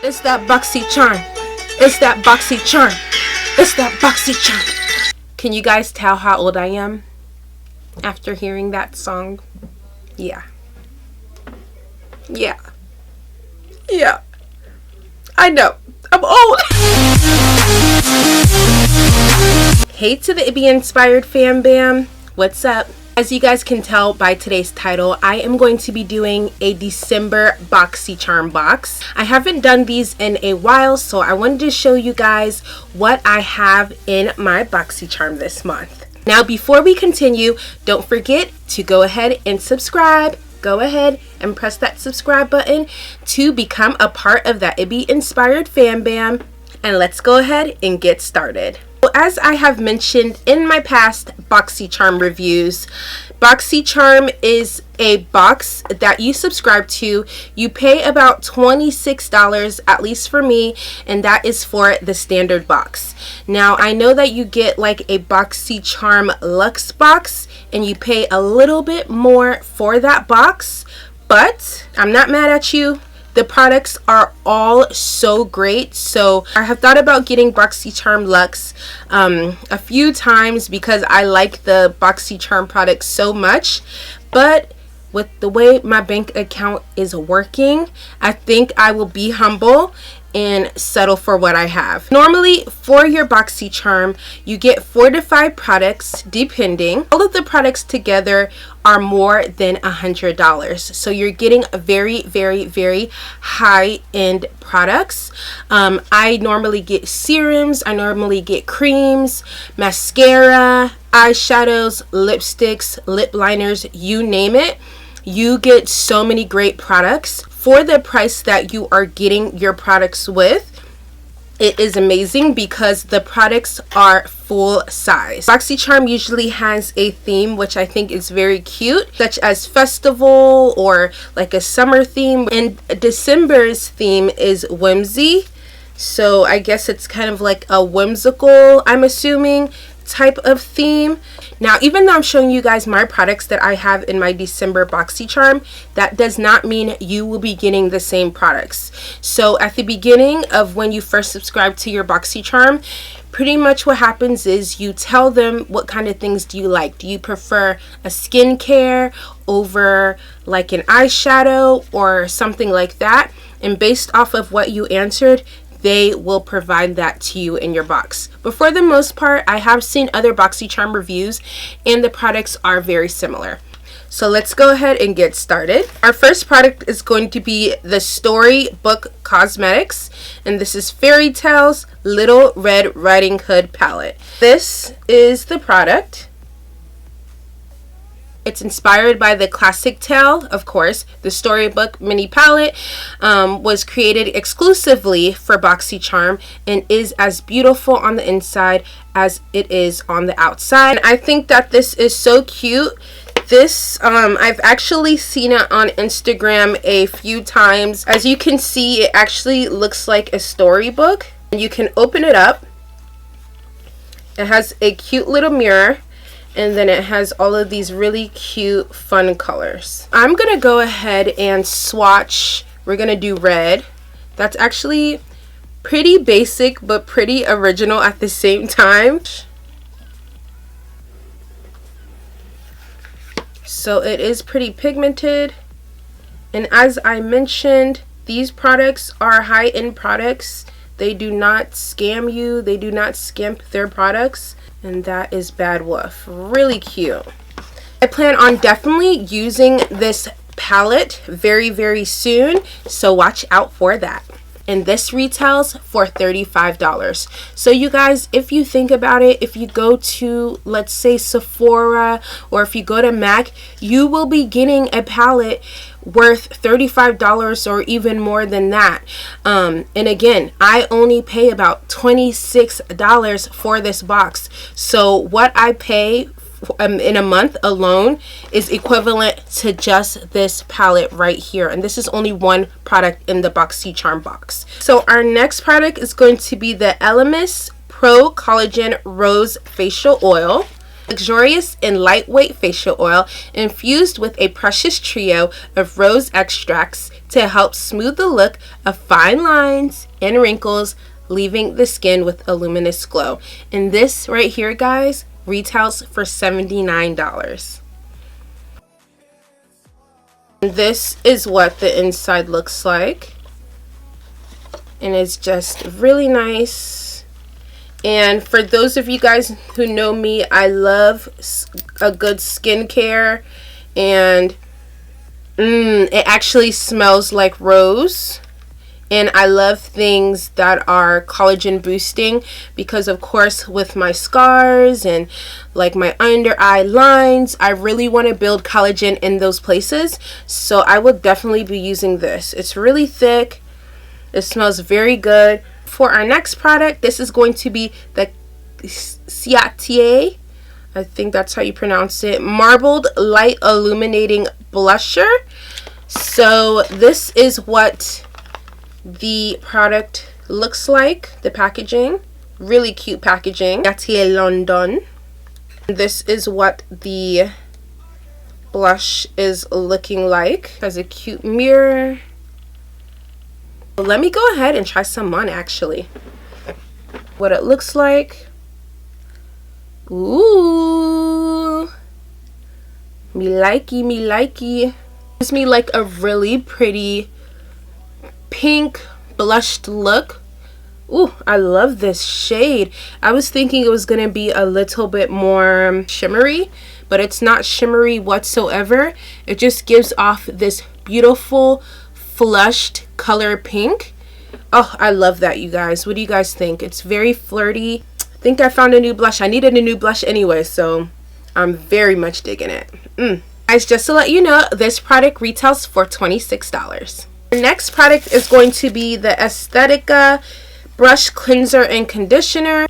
It's that Boxycharm. It's that Boxycharm. It's that Boxycharm. Can you guys tell how old I am after hearing that song? Yeah. Yeah. Yeah. I know. I'm old. Hey to the IbbyInspired FamBam. What's up? As you guys can tell by today's title, I am going to be doing a December Boxycharm box. I haven't done these in a while, so I wanted to show you guys what I have in my Boxycharm this month. Now, before we continue, don't forget to go ahead and subscribe. Go ahead and press that subscribe button to become a part of that IbbyInspired FamBam. And let's go ahead and get started. As I have mentioned in my past Boxycharm reviews, Boxycharm is a box that you subscribe to. You pay about $26, at least for me, and that is for the standard box. Now, I know that you get like a Boxycharm Luxe box, and you pay a little bit more for that box, but I'm not mad at you. The products are all so great, so I have thought about getting Boxycharm Luxe a few times because I like the Boxycharm products so much, but with the way my bank account is working, I think I will be humble and settle for what I have. Normally, for your Boxycharm, you get 4 to 5 products, depending. All of the products together are more than $100. So you're getting a very, very, very high-end products. I normally get serums, I normally get creams, mascara, eyeshadows, lipsticks, lip liners, you name it. You get so many great products for the price that you are getting your products with. It is amazing because the products are full size. Boxycharm usually has a theme which I think is very cute, such as festival or like a summer theme. And December's theme is whimsy, so I guess it's kind of like a whimsical, I'm assuming, type of theme. Now, even though I'm showing you guys my products that I have in my December Boxycharm, that does not mean you will be getting the same products. So at the beginning of when you first subscribe to your Boxycharm, pretty much what happens is you tell them what kind of things do you like. Do you prefer a skincare over like an eyeshadow or something like that? And based off of what you answered, they will provide that to you in your box. But for the most part, I have seen other Boxycharm reviews and the products are very similar. So let's go ahead and get started. Our first product is going to be the Storybook Cosmetics, and this is Fairy Tales Little Red Riding Hood palette. This is the product. It's inspired by the classic tale, of course. The Storybook mini palette was created exclusively for Boxycharm and is as beautiful on the inside as it is on the outside. And I think that this is so cute. This, I've actually seen it on Instagram a few times. As you can see, it actually looks like a storybook. And you can open it up. It has a cute little mirror. And then it has all of these really cute, fun colors. I'm going to go ahead and swatch. We're going to do red. That's actually pretty basic, but pretty original at the same time. So it is pretty pigmented. And as I mentioned, these products are high-end products. They do not scam you. They do not skimp their products. And that is Bad Wolf. Really cute. I plan on definitely using this palette very, very soon, so watch out for that. And this retails for $35. So you guys, if you think about it, if you go to, let's say, Sephora, or if you go to MAC, you will be getting a palette worth $35 or even more than that. And again, I only pay about $26 for this box. So what I pay in a month alone is equivalent to just this palette right here, and this is only one product in the Boxycharm box. So our next product is going to be the Elemis Pro Collagen Rose Facial Oil. Luxurious and lightweight facial oil infused with a precious trio of rose extracts to help smooth the look of fine lines and wrinkles, leaving the skin with a luminous glow. And this right here, guys, retails for $79. This is what the inside looks like, and it's just really nice. And for those of you guys who know me, I love a good skincare, and it actually smells like rose. And I love things that are collagen boosting because, of course, with my scars and like my under eye lines, I really want to build collagen in those places. So I will definitely be using this. It's really thick. It smells very good. For our next product, this is going to be the Ciatier, I think that's how you pronounce it, Marbled Light Illuminating Blusher. So this is what the product looks like, the packaging. Really cute packaging. Ciatier London. This is what the blush is looking like. Has a cute mirror. Let me go ahead and try some on, actually. What it looks like. Ooh. Me likey, me likey. Gives me like a really pretty pink blushed look. Ooh, I love this shade. I was thinking it was going to be a little bit more shimmery, but it's not shimmery whatsoever. It just gives off this beautiful flushed color pink. Oh, I love that, you guys. What do you guys think? It's very flirty. I think I found a new blush. I needed a new blush anyway, so I'm very much digging it. Guys, just to let you know, this product retails for $26. The next product is going to be the Aesthetica Brush Cleanser and Conditioner.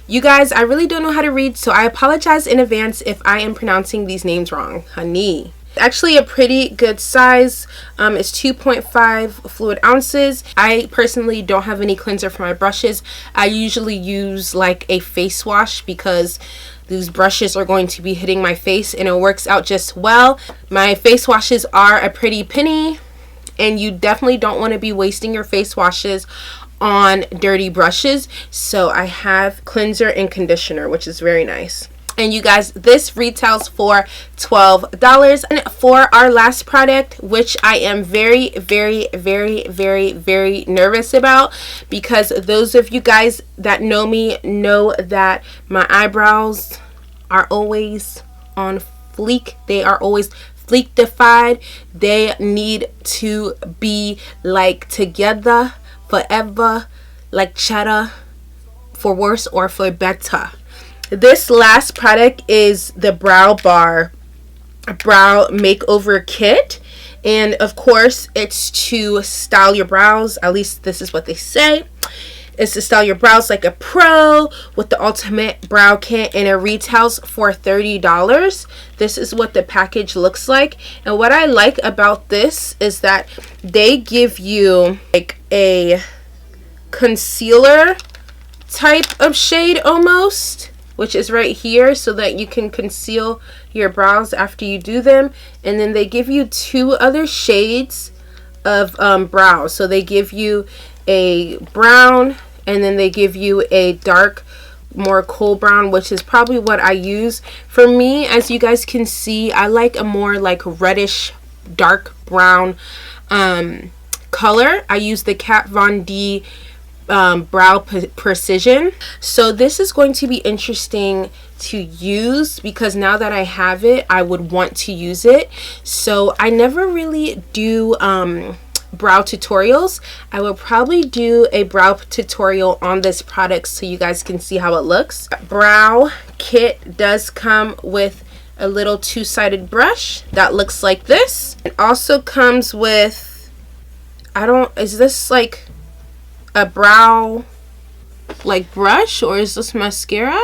You guys, I really don't know how to read, so I apologize in advance if I am pronouncing these names wrong. Honey. Actually a pretty good size. It's 2.5 fluid ounces. I personally don't have any cleanser for my brushes. I usually use like a face wash because these brushes are going to be hitting my face, and it works out just well. My face washes are a pretty penny, and you definitely don't want to be wasting your face washes on dirty brushes. So I have cleanser and conditioner, which is very nice. And you guys, this retails for $12. And for our last product, which I am very, very, very, very, very nervous about, because those of you guys that know me know that my eyebrows are always on fleek. They are always fleekified. They need to be like together forever, like cheddar, for worse or for better. This last product is the Brow Bar Brow Makeover Kit. And of course, it's to style your brows. At least this is what they say. It's to style your brows like a pro with the ultimate brow kit, and it retails for $30. This is what the package looks like. And what I like about this is that they give you like a concealer type of shade almost, which is right here, so that you can conceal your brows after you do them. And then they give you two other shades of brows. So they give you a brown, and then they give you a dark, more cool brown, which is probably what I use. For me, as you guys can see, I like a more like reddish dark brown color. I use the Kat Von D Brow Precision. So this is going to be interesting to use, because now that I have it, I would want to use it. So I never really do brow tutorials. I will probably do a brow tutorial on this product so you guys can see how it looks. Brow kit does come with a little two-sided brush that looks like this. It also comes with, is this like a brow like brush, or is this mascara?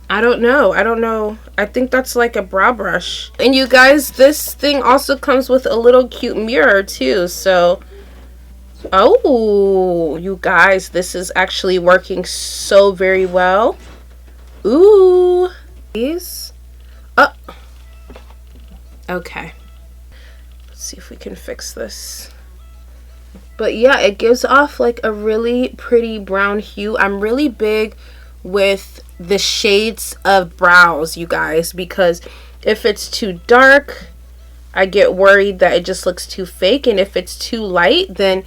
I don't know. I think that's like a brow brush. And you guys, this thing also comes with a little cute mirror too. So, oh, you guys, this is actually working so very well. Ooh. These. Oh. Okay. Let's see if we can fix this. But yeah, it gives off like a really pretty brown hue. I'm really big with the shades of brows, you guys, because if it's too dark, I get worried that it just looks too fake, and if it's too light, then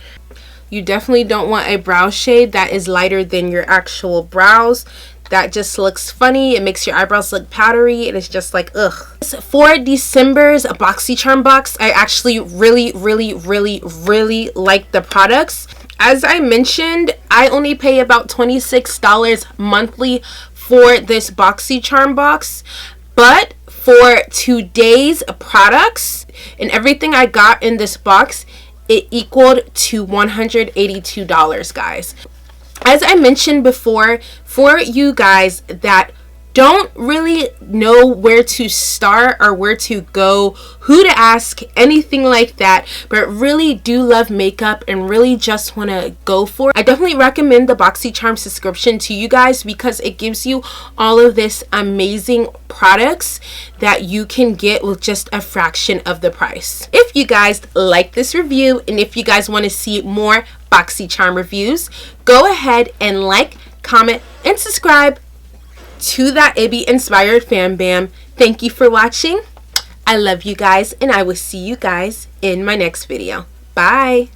you definitely don't want a brow shade that is lighter than your actual brows. That just looks funny. It makes your eyebrows look powdery, and it's just like, ugh. For December's Boxycharm box, I actually really like the products. As I mentioned, I only pay about $26 monthly for this Boxycharm box, but for today's products and everything I got in this box, it equaled to $182, guys. As I mentioned before, for you guys that don't really know where to start or where to go, who to ask, anything like that, but really do love makeup and really just want to go for it, I definitely recommend the Boxycharm subscription to you guys, because it gives you all of this amazing products that you can get with just a fraction of the price. If you guys like this review, and if you guys want to see more Boxycharm reviews, go ahead and like, comment, and subscribe to that IbbyInspired FamBam. Thank you for watching. I love you guys, and I will see you guys in my next video. Bye.